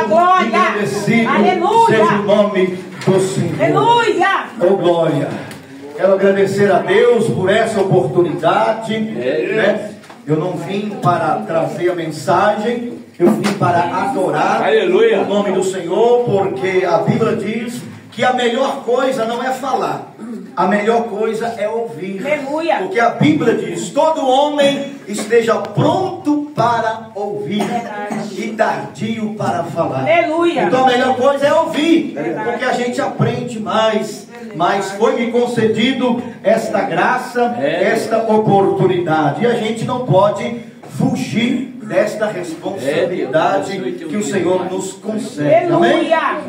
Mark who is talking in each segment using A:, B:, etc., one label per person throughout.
A: Glória! Aleluia!
B: Seja o nome do Senhor.
A: Aleluia!
B: Oh, glória! Quero agradecer a Deus por essa oportunidade, né? Eu não vim para trazer a mensagem, eu vim para adorar o nome do Senhor, porque a Bíblia diz que a melhor coisa não é falar, a melhor coisa é ouvir.
A: Aleluia.
B: Porque a Bíblia diz: todo homem esteja pronto para ouvir e tardio para falar.
A: Aleluia.
B: Então a melhor coisa é ouvir,
A: Verdade.
B: porque a gente aprende mais. Mas foi-me concedido esta graça, esta oportunidade, e a gente não pode fugir desta responsabilidade que o Senhor nos concede. Amém?
A: Aleluia.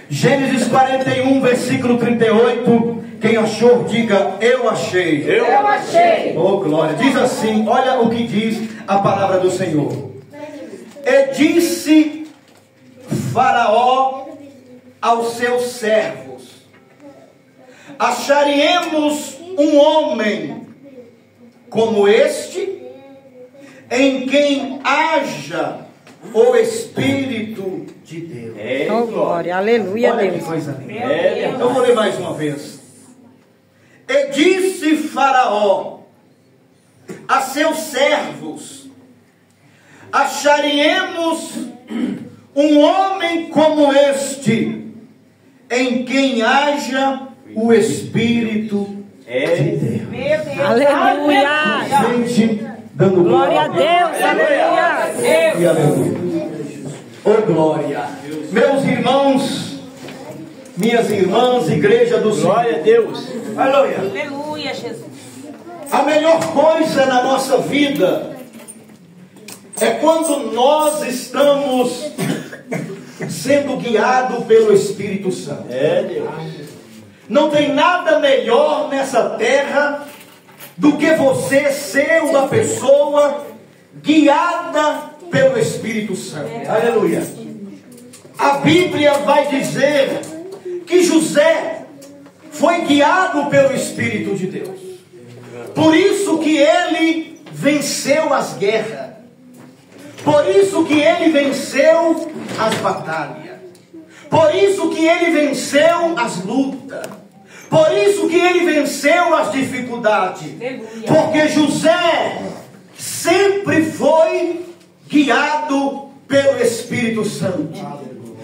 B: Gênesis 41, versículo 38. Quem achou, diga: eu achei.
A: Eu achei.
B: Oh, glória. Diz assim, olha o que diz a palavra do Senhor. E disse Faraó aos seus servos: acharemos um homem como este, em quem haja o Espírito de Deus.
C: Oh, glória, aleluia,
B: Olha que
C: Deus.
B: coisa linda. Eu vou ler mais uma vez. E disse Faraó a seus servos: acharemos um homem como este, em quem haja o Espírito de Deus.
A: Meu Deus.
C: Aleluia.
B: Gente, dando
C: Glória a Deus, aleluia.
B: e aleluia. Oh, glória. Meus irmãos, minhas irmãs, igreja do Senhor.
D: Glória a Deus.
B: Aleluia.
A: Aleluia, Jesus.
B: A melhor coisa na nossa vida é quando nós estamos sendo guiados pelo Espírito Santo.
D: Deus.
B: Não tem nada melhor nessa terra do que você ser uma pessoa guiada pelo Espírito Santo. Aleluia. A Bíblia vai dizer que José foi guiado pelo Espírito de Deus. Por isso que ele venceu as guerras. Por isso que ele venceu as batalhas. Por isso que ele venceu as lutas. Por isso que ele venceu as dificuldades. Porque José sempre foi guiado pelo Espírito Santo.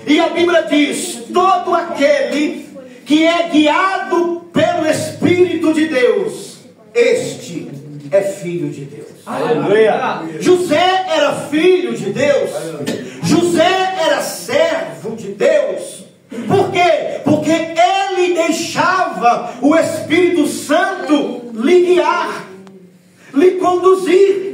B: E a Bíblia diz: todo aquele que é guiado pelo Espírito de Deus, este é filho de Deus.
D: Aleluia.
B: José era filho de Deus. José era servo de Deus. Por quê? Porque ele deixava o Espírito Santo lhe guiar, lhe conduzir.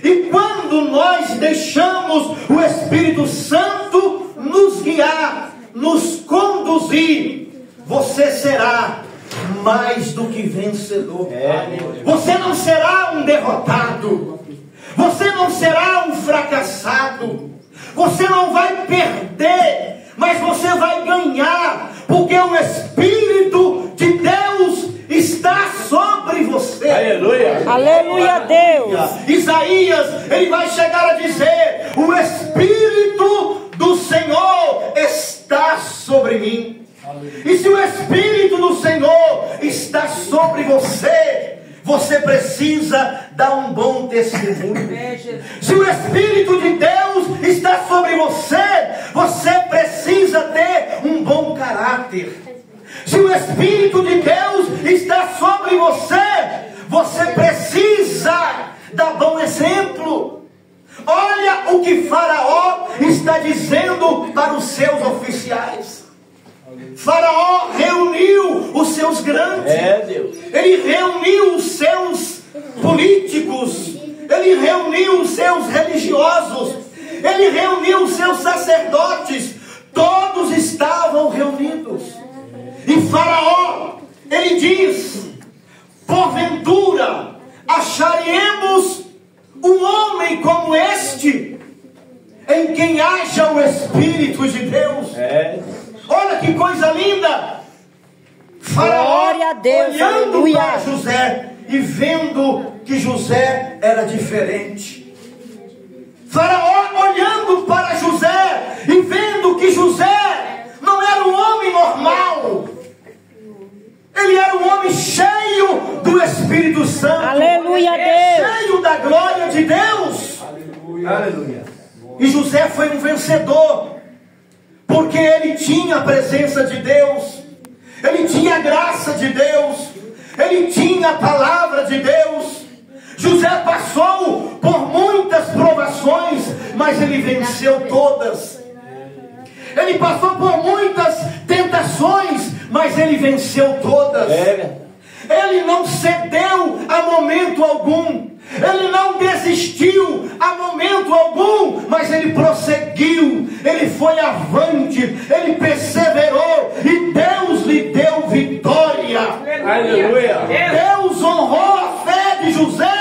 B: E quando nós deixamos o Espírito Santo nos guiar, nos conduzir, você será mais do que vencedor. Você não será um derrotado. Você não será um fracassado. Você não vai perder, mas você vai ganhar, porque o Espírito de Deus está sobre você.
D: Aleluia.
C: Aleluia, Deus.
B: Isaías, ele vai chegar a dizer: o Espírito do Senhor está sobre mim. E se o Espírito do Senhor está sobre você, você precisa dar um bom testemunho. Se o Espírito de Deus está sobre você, você precisa ter um bom caráter. Se o Espírito de Deus está sobre você, você precisa dar bom exemplo. Olha o que Faraó está dizendo para os seus oficiais. Faraó reuniu os seus grandes,
D: Deus.
B: ele reuniu os seus políticos, ele reuniu os seus religiosos, ele reuniu os seus sacerdotes, todos estavam reunidos. E Faraó, ele diz: porventura acharemos um homem como este, em quem haja o Espírito de Deus? Olha que coisa linda! Faraó,
C: Glória a Deus,
B: olhando
C: aleluia.
B: para José e vendo que José era diferente. Faraó olhando para José e vendo que José não era um homem normal. Ele era um homem cheio do Espírito Santo.
C: Aleluia, Deus.
B: Cheio da glória de Deus. Aleluia. E José foi um vencedor, porque ele tinha a presença de Deus, ele tinha a graça de Deus, ele tinha a palavra de Deus. José passou por muitas provações, mas ele venceu todas. Ele passou por muitas tentações, mas ele venceu todas. Ele não cedeu a momento algum. Ele não desistiu a momento algum, mas ele prosseguiu. Ele foi avante, ele perseverou e Deus lhe deu vitória.
A: Aleluia.
B: Deus honrou a fé de José,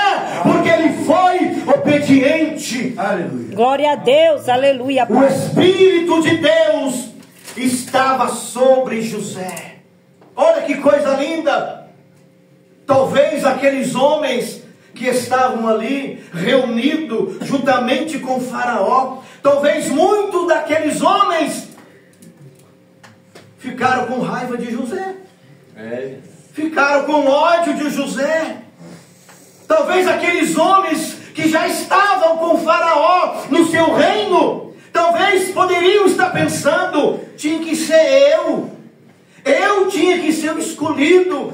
B: porque ele foi obediente. Aleluia.
C: Glória a Deus, aleluia.
B: O Espírito de Deus estava sobre José. Olha que coisa linda. Talvez aqueles homens que estavam ali reunidos juntamente com Faraó, talvez muitos daqueles homens ficaram com raiva de José, ficaram com ódio de José. Talvez aqueles homens que já estavam com Faraó no seu reino, talvez poderiam estar pensando: tinha que ser eu tinha que ser o escolhido.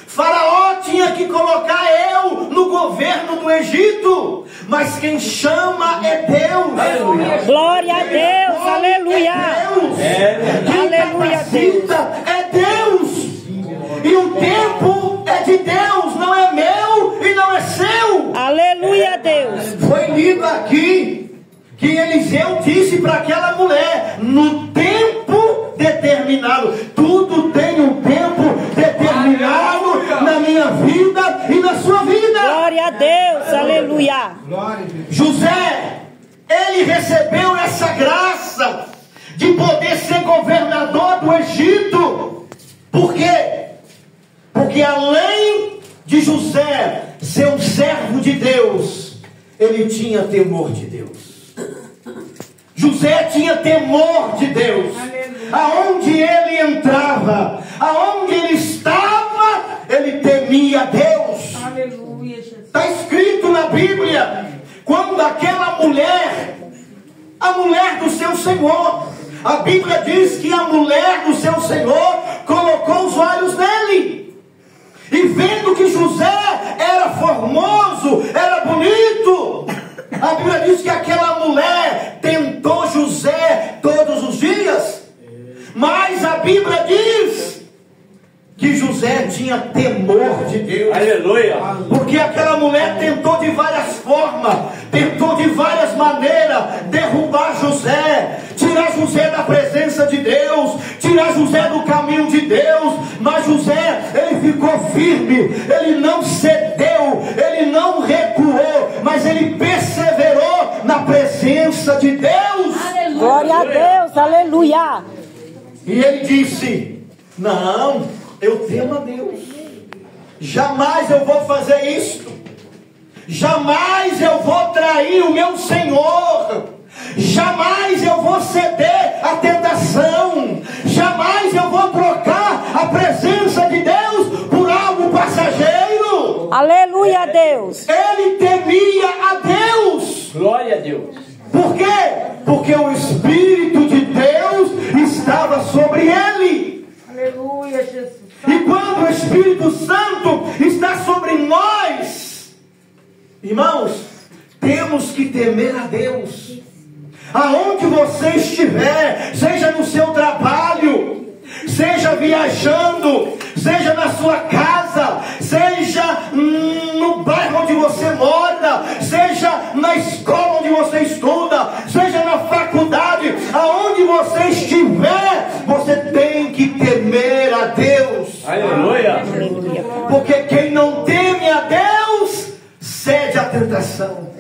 B: Faraó tinha que colocar eu no governo do Egito. Mas quem chama é Deus.
C: Aleluia. Glória a Deus, aleluia.
B: Quem capacita é Deus. E o tempo é de Deus, não é meu e não é seu.
C: Aleluia, Deus.
B: Foi lido aqui que Eliseu disse para aquela mulher: no tempo determinado. Tudo tem um tempo determinado na minha vida e na sua vida.
C: Glória a Deus, aleluia.
B: José, ele recebeu essa graça de poder ser governador do Egito. Por quê? Porque além de José ser um servo de Deus, ele tinha temor de Deus. José tinha temor de Deus. Aonde ele entrava, aonde ele estava, ele temia Deus.
A: Aleluia, Jesus.
B: Está escrito na Bíblia, quando aquela mulher, a mulher do seu Senhor, a Bíblia diz que a mulher do seu Senhor colocou os olhos nele, e vendo que José era formoso, era bonito, a Bíblia diz que aquela mulher tentou José todos os dias. Mas a Bíblia diz que José tinha temor de Deus.
D: Aleluia.
B: Porque aquela mulher tentou de várias formas, tentou de várias maneiras derrubar José, tirar José da presença de Deus, tirar José do caminho de Deus. Mas José, ele ficou firme, ele não cedeu, ele não recuou, mas ele perseverou na presença de Deus.
A: Aleluia.
C: Glória a Deus, aleluia.
B: E ele disse: não, eu temo a Deus, jamais eu vou fazer isto, jamais eu vou trair o meu Senhor, jamais eu vou ceder à tentação, jamais eu vou trocar a presença de Deus por algo passageiro.
C: Aleluia a Deus.
B: Ele temia a Deus.
D: Glória a Deus.
B: Por quê? Porque o Espírito de Deus estava sobre ele.
A: Aleluia, Jesus.
B: E quando o Espírito Santo está sobre nós, irmãos, temos que temer a Deus. Aonde você estiver, seja no seu trabalho, seja viajando, seja na sua casa, seja no bairro onde você mora, seja na escola onde você estuda, seja na faculdade, aonde você estiver, você tem que temer a Deus.
D: Aleluia.
B: Porque quem não teme a Deus cede à tentação.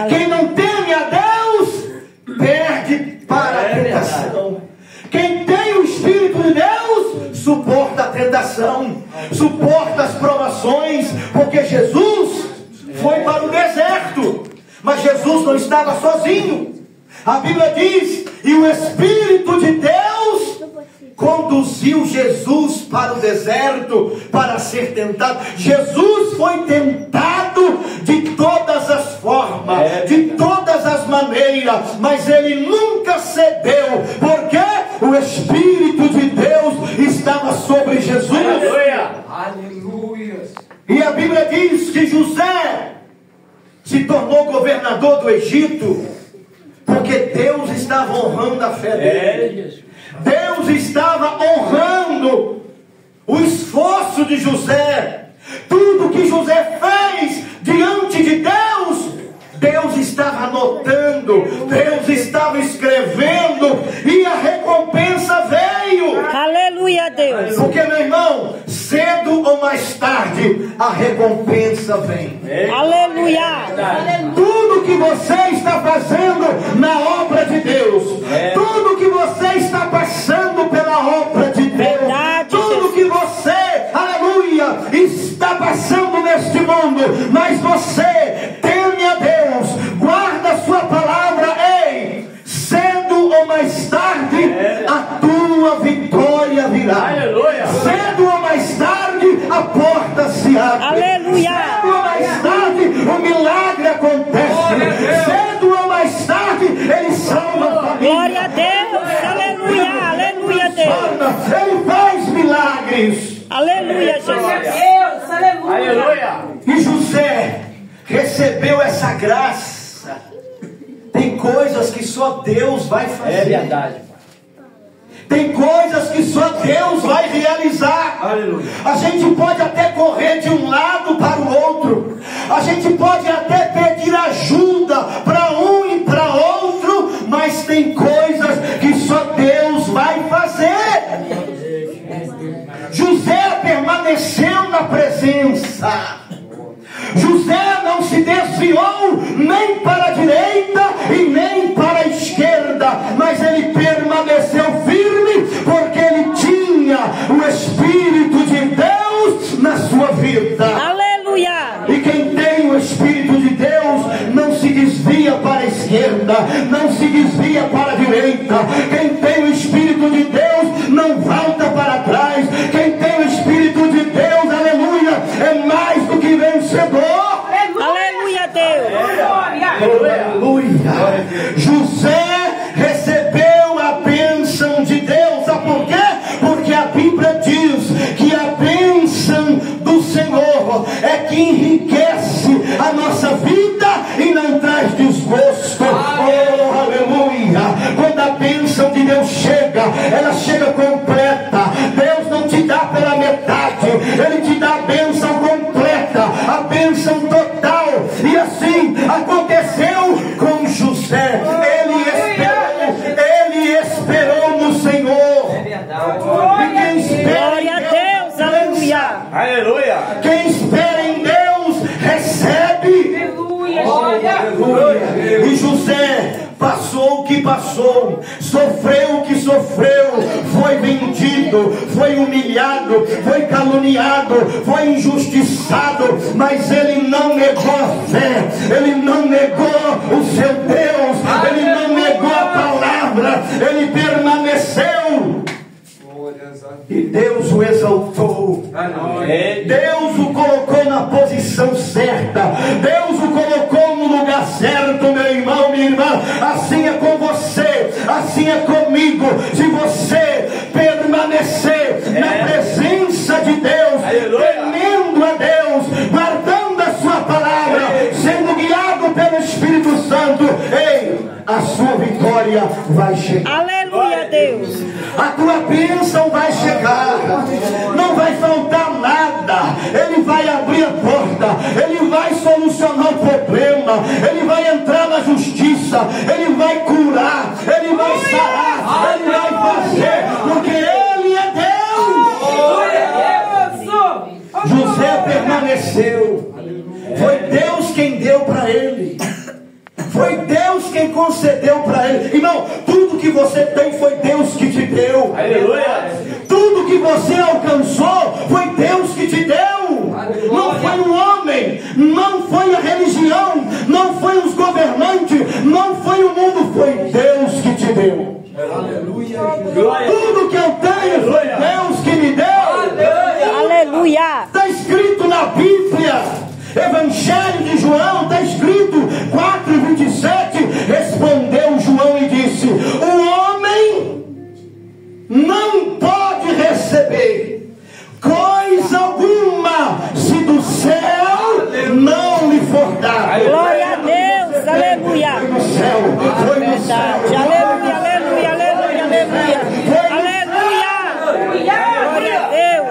B: Quem não teme a Deus perde para a tentação. Quem tem o Espírito de Deus suporta a tentação, suporta as provações, porque Jesus foi para o deserto, mas Jesus não estava sozinho. A Bíblia diz: e o Espírito de Deus conduziu Jesus para o deserto para ser tentado. Jesus foi tentado de todas as formas, de todas as maneiras, mas ele nunca cedeu, porque o Espírito de Deus estava sobre Jesus.
A: Aleluia.
D: Aleluia.
B: E a Bíblia diz que José se tornou governador do Egito, porque Deus estava honrando a fé dele. Deus estava honrando o esforço de José. Tudo que José fez diante de Deus, Deus estava anotando, Deus estava escrevendo, e a recompensa veio.
C: Aleluia, Deus.
B: Porque, meu irmão, cedo ou mais tarde, a recompensa vem.
C: Aleluia.
B: Tudo que você está fazendo na obra de Deus, tudo que você está passando pela obra de Deus,
C: Verdade,
B: tudo que você, aleluia, está passando neste mundo, mas você teme a Deus, guarda a sua palavra, ei, cedo ou mais tarde, a tua vitória virá.
A: Aleluia.
B: Cedo ou mais tarde, a porta se abre.
C: Aleluia.
B: Cedo ou mais tarde, o milagre acontece. Cedo ou mais tarde, ele salva a família.
C: Glória a Deus. Aleluia. Aleluia, Deus.
B: Ele faz milagres.
C: Aleluia, Jesus.
A: Deus, aleluia. Aleluia.
B: E José recebeu essa graça. Tem coisas que só Deus vai fazer.
A: É verdade.
B: Tem coisas que só Deus vai realizar.
A: Aleluia.
B: A gente pode até correr de um lado para o outro. A gente pode até pedir ajuda para um e para outro. Mas tem coisas que só Deus vai fazer. José permaneceu na presença. José não se desviou nem para a direita e nem para a esquerda, mas ele permaneceu firme, porque ele tinha o Espírito de Deus na sua vida.
C: Aleluia.
B: E quem tem o Espírito de Deus não se desvia para a esquerda, não se desvia para a direita. Quem tem o Espírito de Deus não volta para trás. Quem tem o Espírito de Deus, aleluia, é mais do que vencedor.
C: Aleluia, Deus.
B: Aleluia. José recebeu a bênção de Deus. Sabe por quê? Porque a Bíblia diz que a bênção do Senhor é que enriquece a nossa vida e não traz desgosto. Oh, aleluia. Quando a bênção de Deus chega, ela chega completa. Deus não te dá pela metade, Ele te dá a bênção completa, a bênção total. E assim aconteceu com José. Ele esperou no Senhor. E quem espera
C: Glória a Deus. Aleluia.
A: Aleluia.
B: Quem espera em Deus recebe. Aleluia. E José passou o que passou, sofreu o que sofreu, foi vendido, foi humilhado, foi caluniado, foi injustiçado, mas ele não negou a fé, ele não negou o seu Deus, ele não negou a palavra, ele permaneceu. E Deus o exaltou. Deus o colocou na posição certa. Deus o colocou no lugar certo, meu irmão, minha irmã. Assim é com você, assim é comigo. Se você permanecer na presença de Deus, temendo a Deus, guardando a sua palavra, sendo guiado pelo Espírito Santo, ei, a sua vitória vai chegar.
C: Aleluia, Deus.
B: A tua bênção vai chegar, não vai faltar nada. Ele vai abrir a porta, Ele vai solucionar o problema, Ele vai entrar na justiça, Ele vai curar, Ele vai sarar, Ele vai fazer, porque Ele é Deus. José permaneceu, foi Deus quem deu para ele. Foi Deus quem concedeu para ele. Irmão, tudo que você tem foi Deus que te deu.
A: Aleluia.
B: Tudo que você alcançou foi Deus que te deu. Não foi um homem, não foi a religião, não foi os governantes, não foi o mundo, foi Deus. Tudo que eu tenho foi Deus que me deu.
C: Aleluia.
B: Está escrito na Bíblia, Evangelho de João, está escrito 4:27. Respondeu João e disse: o homem não pode receber coisa alguma se do céu não lhe for dado.
C: Glória a Deus. Aleluia.
B: Foi no céu, foi no céu.
C: Aleluia, aleluia, aleluia, aleluia. Aleluia. Glória a Deus.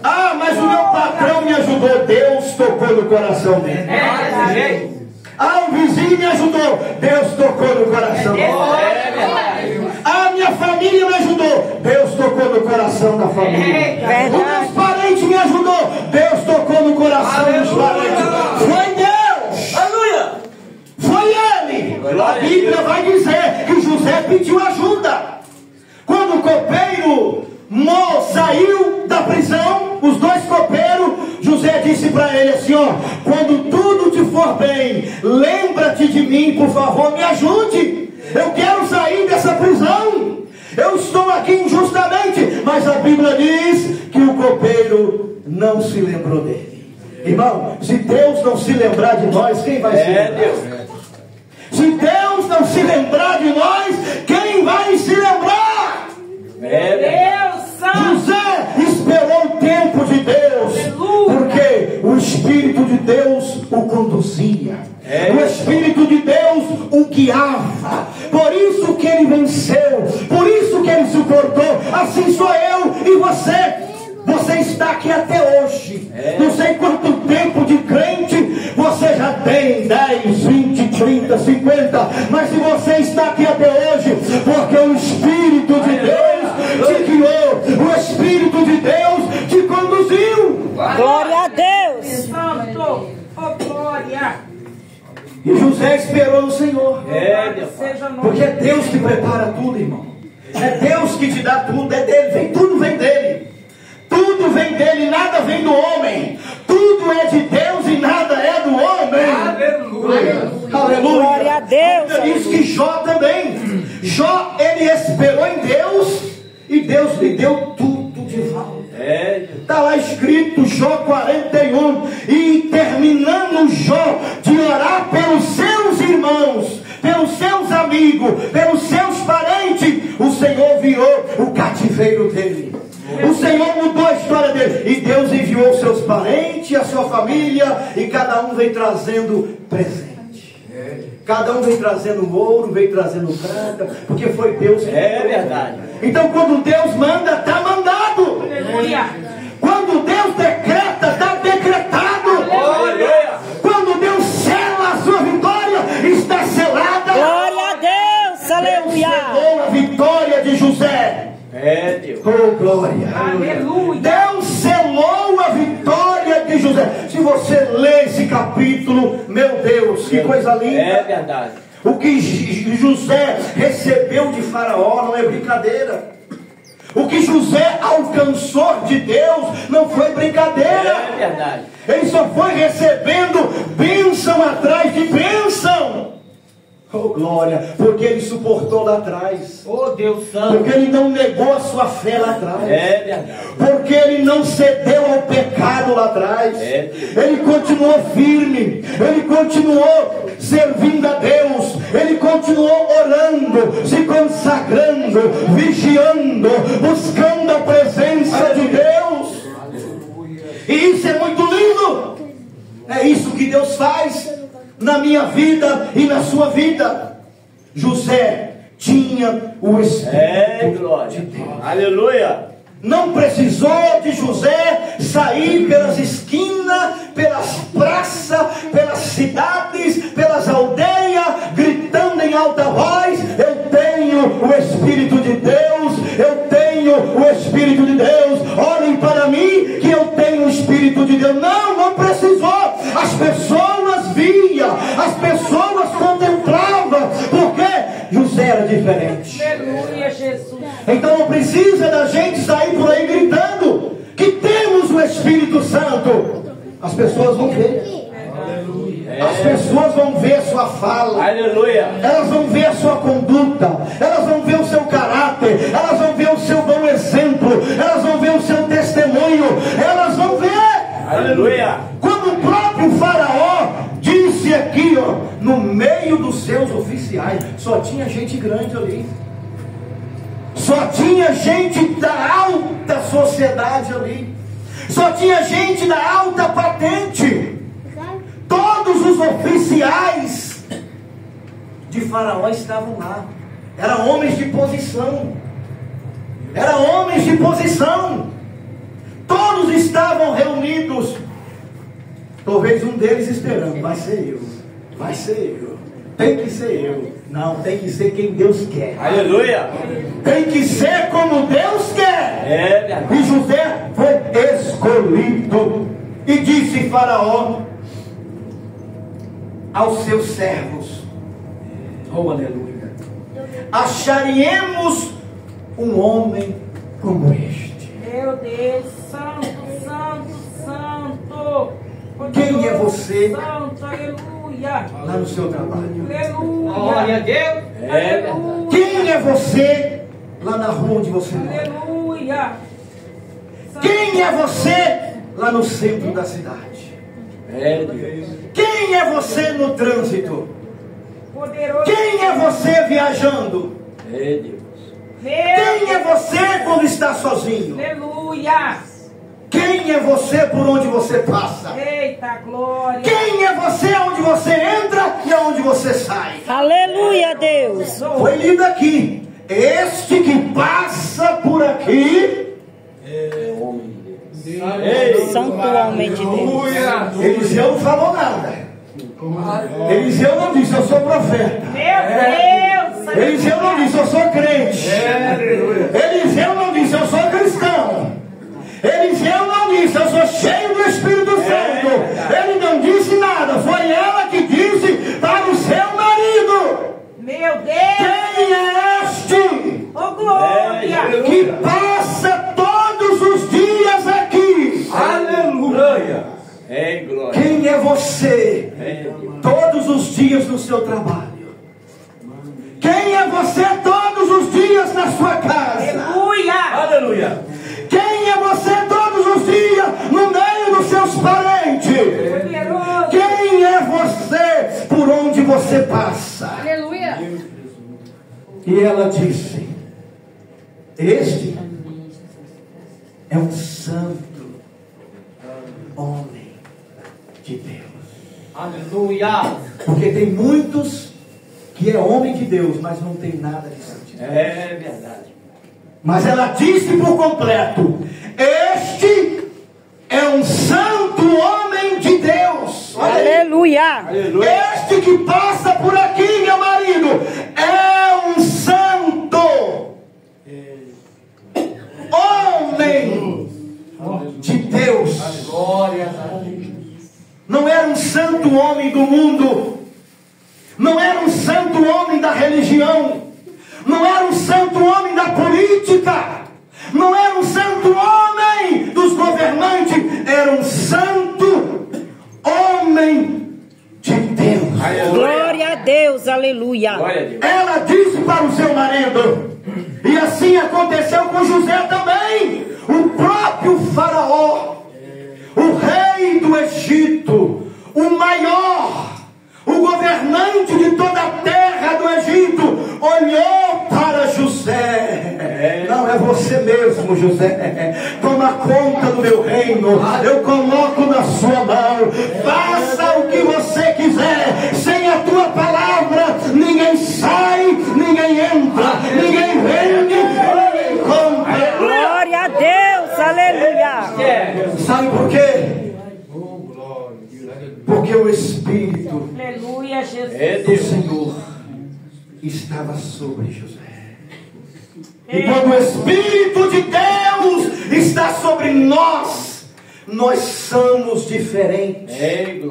B: Ah, mas o meu patrão me ajudou. Deus tocou no coração dele. Ah, o vizinho me ajudou. Deus tocou no coração dele. Ah, minha família me ajudou. Deus tocou no coração da família. Os meus parentes me ajudou. Deus tocou no coração dos parentes. Foi Deus. Aleluia. Foi Ele. A Bíblia vai dizer que José pediu ajuda. Quando o copeiro saiu da prisão, os dois copeiros, José disse para ele assim: ó, quando tudo te for bem, lembra-te de mim, por favor, me ajude. Eu quero sair dessa prisão. Eu estou aqui injustamente. Mas a Bíblia diz que o copeiro não se lembrou dele. Irmão, se Deus não se lembrar de nós, quem vai se lembrar? Se Deus não se lembrar de nós, quem vai se lembrar? José esperou o tempo de Deus, porque o Espírito de Deus o conduzia, o Espírito de Deus o guiava. Por isso que ele venceu, por isso que ele suportou. Assim sou eu e você. Você está aqui até hoje. Não sei quanto tempo de crente você já tem, 10, 20, 30, 50. Mas se você está aqui até hoje, porque o Espírito de Deus te guiou, o Espírito de Deus te conduziu.
C: Glória a Deus.
D: Santo, oh glória.
B: E José esperou no Senhor. Porque é Deus que prepara tudo, irmão. É Deus que te dá tudo, é dele, tudo vem dele. Tudo vem dele, nada vem do homem. Tudo é de Deus e nada é do homem. Aleluia. Aleluia.
C: Glória a Deus.
B: Diz que Jó também. Jó, ele esperou em Deus e Deus lhe deu tudo de volta. Está lá escrito Jó 41. E terminando Jó de orar pelos seus irmãos, pelos seus amigos, pelos seus parentes, o Senhor virou o cativeiro dele. O Senhor mudou a história dele. E Deus enviou seus parentes, a sua família, e cada um veio trazendo presente. Cada um veio trazendo ouro, veio trazendo prata, porque foi Deus que
A: É verdade.
B: Então quando Deus manda, está mandado.
D: Aleluia.
B: Quando Deus decreta, está decretado.
A: Aleluia.
B: Quando Deus sela a sua vitória, está selada.
C: Glória a Deus. Aleluia.
B: Deus selou a vitória de José.
A: Deus.
B: Oh, glória.
D: Aleluia.
B: Deus selou a vitória de José. Se você lê esse capítulo, meu Deus, que coisa linda.
A: É verdade.
B: O que José recebeu de Faraó não é brincadeira. O que José alcançou de Deus não foi brincadeira.
A: É verdade.
B: Ele só foi recebendo bênção atrás de bênção. Oh, glória, porque ele suportou lá atrás.
A: Oh, Deus Santo.
B: Porque ele não negou a sua fé lá atrás.
A: É verdade.
B: Porque ele não cedeu ao pecado lá atrás. Ele continuou firme. Ele continuou servindo a Deus. Ele continuou orando, se consagrando, vigiando, buscando a presença de Deus. E isso é muito lindo. É isso que Deus faz na minha vida e na sua vida. José tinha o Espírito
A: Glória.
B: de Deus.
A: Aleluia.
B: Não precisou de José sair pelas esquinas, pelas praças, pelas cidades, pelas aldeias, gritando em alta voz: eu tenho o Espírito de Deus, eu tenho o Espírito de Deus, olhem para mim que eu tenho o Espírito de Deus. Não precisou. As pessoas viam, as pessoas contemplavam, porque José era diferente.
D: Aleluia, Jesus.
B: Então não precisa da gente sair por aí gritando que temos o Espírito Santo. As pessoas vão ver. As pessoas vão ver sua fala.
A: Aleluia.
B: Elas vão ver a sua conduta, elas vão ver o seu caráter, elas vão ver o seu bom exemplo, elas vão ver o seu testemunho, elas vão ver.
A: Aleluia.
B: Quando o próprio Faraó disse aqui, ó, no meio dos seus oficiais, só tinha gente grande ali, só tinha gente da alta sociedade ali, só tinha gente da alta patente. Todos os oficiais de Faraó estavam lá. Eram homens de posição. Eram homens de posição. Todos estavam reunidos. Talvez um deles esperando. Vai ser eu. Vai ser eu. Tem que ser eu. Não, tem que ser quem Deus quer.
A: Aleluia.
B: Tem que ser como Deus quer. E José foi escolhido. E disse Faraó aos seus servos: oh, aleluia, acharíamos um homem como este.
D: Meu Deus, santo, santo, santo.
B: Quem é você?
D: Santo, aleluia.
B: Lá no seu trabalho.
D: Aleluia.
A: Glória a Deus.
D: Aleluia.
B: Quem é você lá na rua onde você mora?
D: Aleluia.
B: Quem é você lá no centro da cidade? Quem é você no trânsito?
D: Poderoso.
B: Quem é você viajando? Quem é você quando está sozinho?
D: Aleluia.
B: Quem é você por onde você passa?
D: Eita glória.
B: Quem é você onde você entra e aonde você sai?
C: Aleluia, Deus.
B: Foi lido aqui: este que passa por aqui
A: É homem de Deus.
C: Santo homem de Deus.
B: Eliseu não falou nada. Eliseu não disse: eu sou profeta.
D: Meu Deus.
B: Eliseu não disse: eu sou crente. Eliseu não disse: eu sou cristão. Eliseu não disse: eu sou cheio do Espírito Santo. Ele não disse nada. Foi ela que disse para o seu marido:
D: Meu Deus.
B: quem é este
D: Oh glória.
B: que passa todos os dias aqui?
A: Aleluia. Glória.
B: Quem é você todos os dias no seu trabalho? Quem é você todos os dias na sua casa?
D: Aleluia.
A: Aleluia.
B: Quem é você todos os dias no meio dos seus parentes?
D: Poderoso.
B: Quem é você por onde você passa?
D: Aleluia.
B: E ela disse: este é um santo homem de Deus.
A: Aleluia.
B: Porque tem muitos que é homem de Deus, mas não tem nada de santidade.
A: É verdade.
B: Mas ela disse por completo: este é um santo homem de Deus. Olha aí.
C: Aleluia.
A: Aleluia.
B: Este que passa por aqui, meu marido, é um santo homem de Deus.
A: Glória a Deus.
B: Não era um santo homem do mundo, não era um santo homem da religião, não era um santo homem da política, não era um santo homem dos governantes, era um santo homem de Deus.
C: Glória a Deus. Aleluia.
A: Glória a Deus.
B: Ela disse para o seu marido, e assim aconteceu com José também. O próprio Faraó, o rei do Egito, o maior, o governante de toda a terra do Egito, olhou para José. Não, é você mesmo, José. Toma conta do meu reino. Eu coloco na sua mão. Faça o que você quiser. Sem a tua palavra, ninguém sai, ninguém entra, ninguém vende, ninguém compra.
C: Glória a Deus. Aleluia.
B: Sabe por quê? Porque o Espírito
D: Aleluia, Jesus.
B: do Senhor estava sobre José. E quando o Espírito de Deus está sobre nós, nós somos diferentes.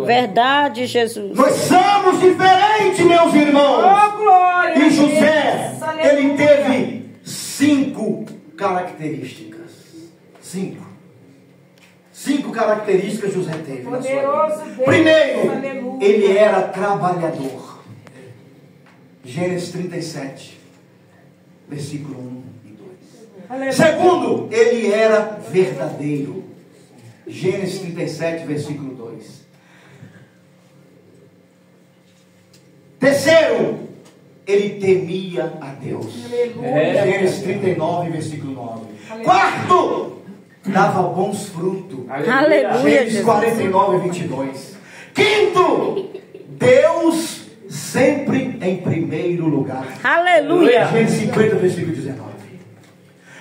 C: Verdade, Jesus.
B: Nós somos diferentes, meus irmãos.
D: Oh glória.
B: E José,
D: Deus. Aleluia.
B: ele teve 5 características. 5 características José teve na sua vida.
D: Poderoso Deus.
B: Primeiro,
D: Aleluia.
B: ele era trabalhador. Gênesis 37, versículo 1 e 2.
D: Aleluia.
B: Segundo, ele era verdadeiro. Gênesis 37, versículo 2. Terceiro, ele temia a Deus.
D: Aleluia.
B: Gênesis 39, versículo 9. Quarto, dava bons frutos.
C: Aleluia,
B: Gênesis
C: Jesus.
B: 49, 22. Quinto, Deus sempre em primeiro lugar.
C: Aleluia.
B: Gênesis 50, versículo 19.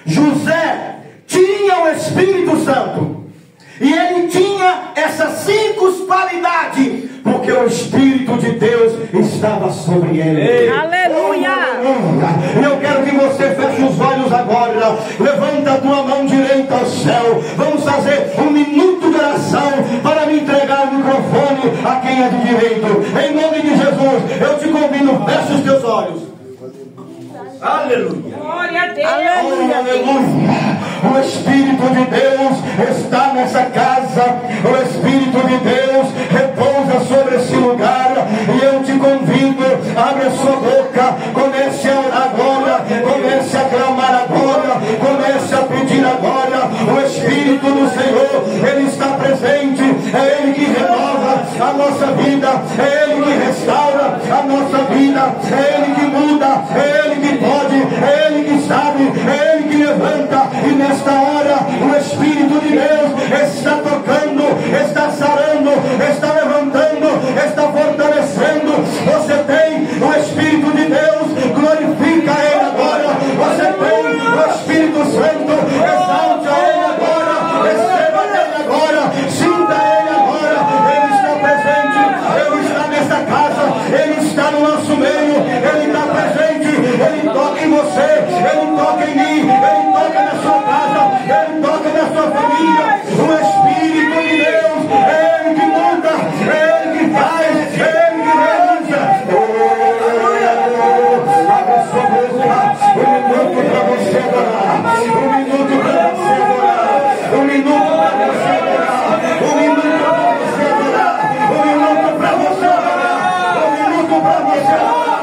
B: José tinha o Espírito Santo. E ele tinha essas 5 qualidades, porque o Espírito de Deus estava sobre ele.
C: Aleluia.
B: E eu quero que você feche os olhos agora. Levanta a tua mão direita ao céu. Vamos fazer um minuto de oração para me entregar o microfone a quem é de direito. Em nome de Jesus, eu te convido, feche os teus olhos. Aleluia.
D: Glória a Deus.
C: Aleluia.
B: Aleluia. O Espírito de Deus está nessa casa. O Espírito de Deus repousa sobre esse lugar. E eu te convido, abre a sua boca, comece a orar agora, comece a clamar agora, comece a pedir agora. O Espírito do Senhor, Ele está presente. É Ele que renova a nossa vida, é Ele que restaura a nossa vida, é Ele que muda, é Ele que pode, é Ele que sabe, é Ele que levanta. E nesta hora o Espírito de Deus está tocando, está sarando, está levantando, está fortalecendo. Você tem o Espírito de Deus, glorifica Ele agora. Você tem o Espírito Santo, exalte a Ele agora, receba Ele agora, sinta Ele agora. Ele está presente, Ele está nessa casa, Ele está no nosso meio, Ele está presente, Ele toca em você, Ele toca em mim, Ele toca na sua casa, Ele toca na sua família. O Espírito de Deus, é Ele que muda, é Ele que faz, é Ele que realiza. Abre a sua boca, um minuto para você orar, um minuto para você orar, um minuto para você orar, um minuto para você orar, um minuto para você orar, um minuto para você orar.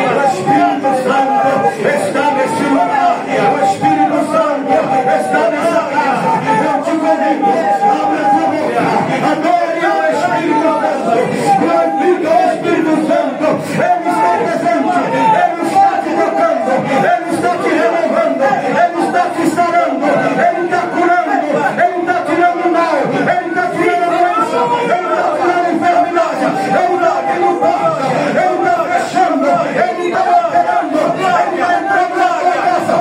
B: O Espírito Santo está nesse lugar, o Espírito Santo está nessa casa. Eu te convido, abre a sua boca, adore ao Espírito Santo, glorifica o Espírito Santo. Ele está presente, Ele está te tocando, Ele está te renovando, Ele está te sarando, Ele está curando, Ele está tirando o mal, Ele está tirando a doença, Ele está tirando a enfermidade, Ele está abrindo porta, Ele está fechando, Ele está operando, Ele está entrando na tua casa.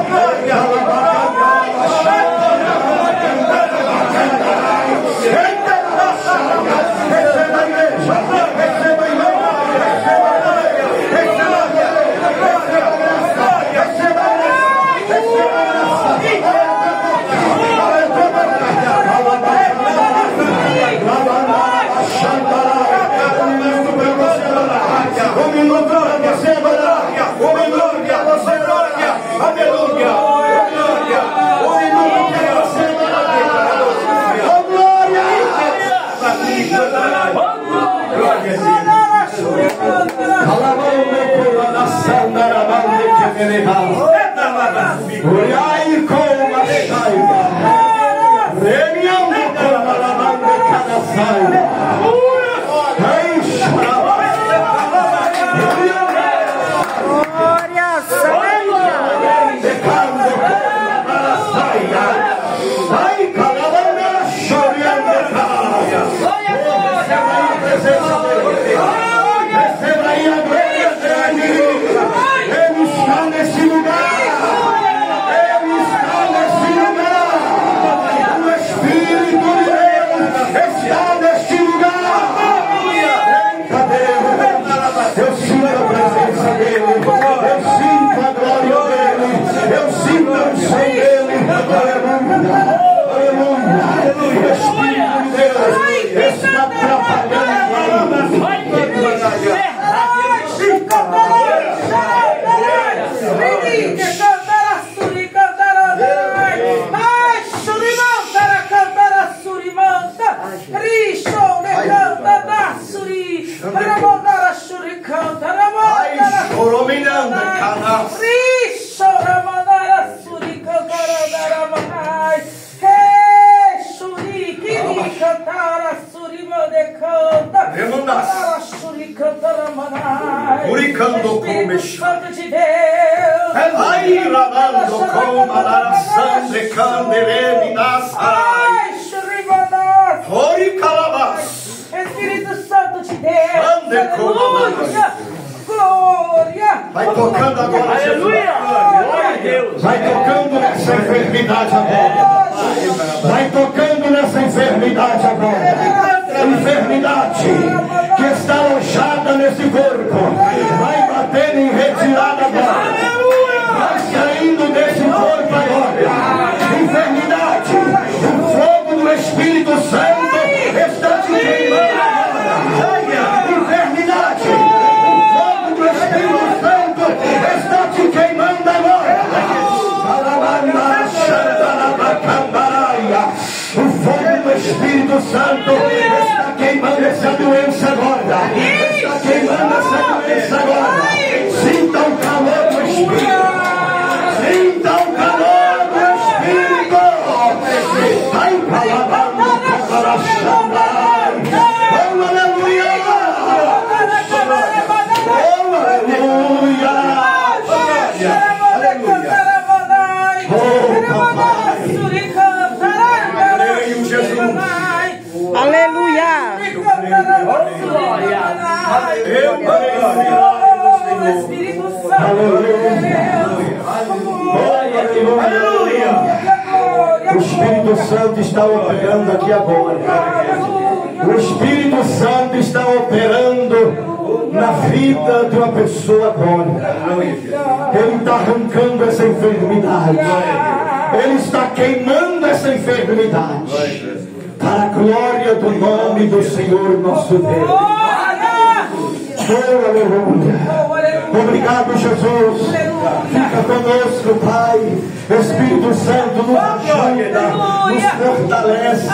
B: Receba a igreja, receba a igreja, receba a igreja, receba a igreja, receba a um minuto para você orar, um minuto para você orar, aleluia, glória, um minuto para você orar, oh glória, glória a Deus. Calabou na sanda na banda que me levava, olhai como a saia, remiando como a banda cada saia,
C: Glória, Senhor.
B: Receba aí a glória dele. Ele está nesse lugar. Ele está nesse lugar. O Espírito de Deus está neste lugar. Eu sinto a presença dele. Eu sinto a glória dele. Eu sinto a unção dele. Aleluia. Aleluia. O Espírito de Deus está atrapalhando. Uricando com
D: Espírito Santo de Deus.
B: Ai, lavando com a sandre candelene nas
D: Ai, Shuribanas.
B: Ori calabas.
D: Espírito Santo de Deus.
B: Ande com
D: Aleluia. Glória.
B: Vai tocando agora,
A: Aleluia. Glória a Deus.
B: Vai tocando nessa enfermidade agora. Vai tocando nessa enfermidade agora. Enfermidade que está alojada nesse corpo. Vai batendo em retirada agora. Vai saindo desse corpo agora. Enfermidade. O fogo do Espírito Santo está te queimando agora. Enfermidade. O fogo do Espírito Santo está te queimando agora. O fogo do Espírito Santo está queimando essa doença agora. Está queimando essa doença agora. Sinta o calor do Espírito. Sinta o calor do Espírito. Vai para lá, para chamar. Oh, aleluia. Oh, aleluia.
C: Aleluia.
D: Espírito Santo.
B: O Espírito Santo está operando aqui agora. O Espírito Santo está operando na vida de uma pessoa agora. Ele está arrancando essa enfermidade. Ele está queimando essa enfermidade. Para a glória do nome do Senhor nosso Deus. Oh, aleluia. Obrigado, Jesus. Fica conosco, Pai. Espírito Santo, nos ajuda, nos fortalece,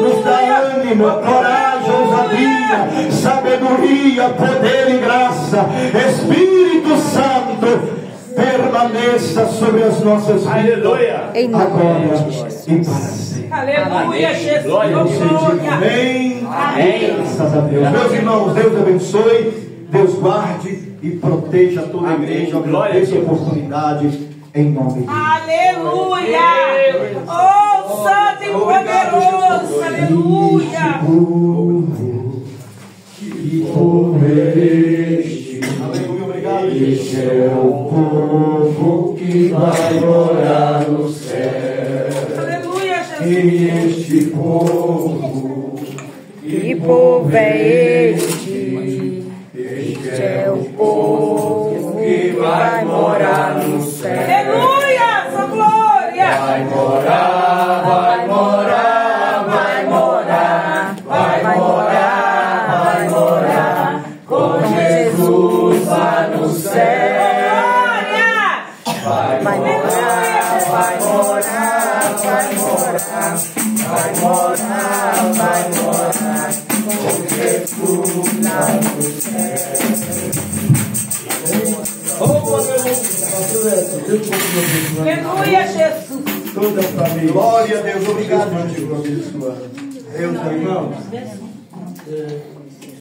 B: nos dá ânimo, coragem, ousadia, sabedoria, poder e graça. Espírito Santo, permaneça sobre as nossas vidas, agora e para sempre.
D: Aleluia, Jesus.
A: Glória a Deus.
D: Glória.
B: Amém.
A: Amém.
B: Graças a Deus. Meus irmãos, Deus abençoe, Deus guarde e proteja toda a igreja. Agradeço a oportunidade em nome de Deus.
D: Aleluia. Oh, santo e poderoso. Aleluia.
B: Aleluia, obrigado.
E: Este é o povo que vai morar no céu.
D: Aleluia, Jesus.
E: E este povo,
C: Que povo é este?
E: este é o povo que vai morar no céu.
D: Aleluia, sua glória.
E: Vai morar, vai morar, vai morar, vai morar, vai morar com Jesus lá no céu.
D: Glória.
E: Vai morar, vai morar, vai morar, vai morar, vai morar com Jesus lá no céu.
D: Aleluia, Jesus.
B: Toda a família. Glória a Deus, obrigado, meu Deus, abençoando. Deus, irmãos.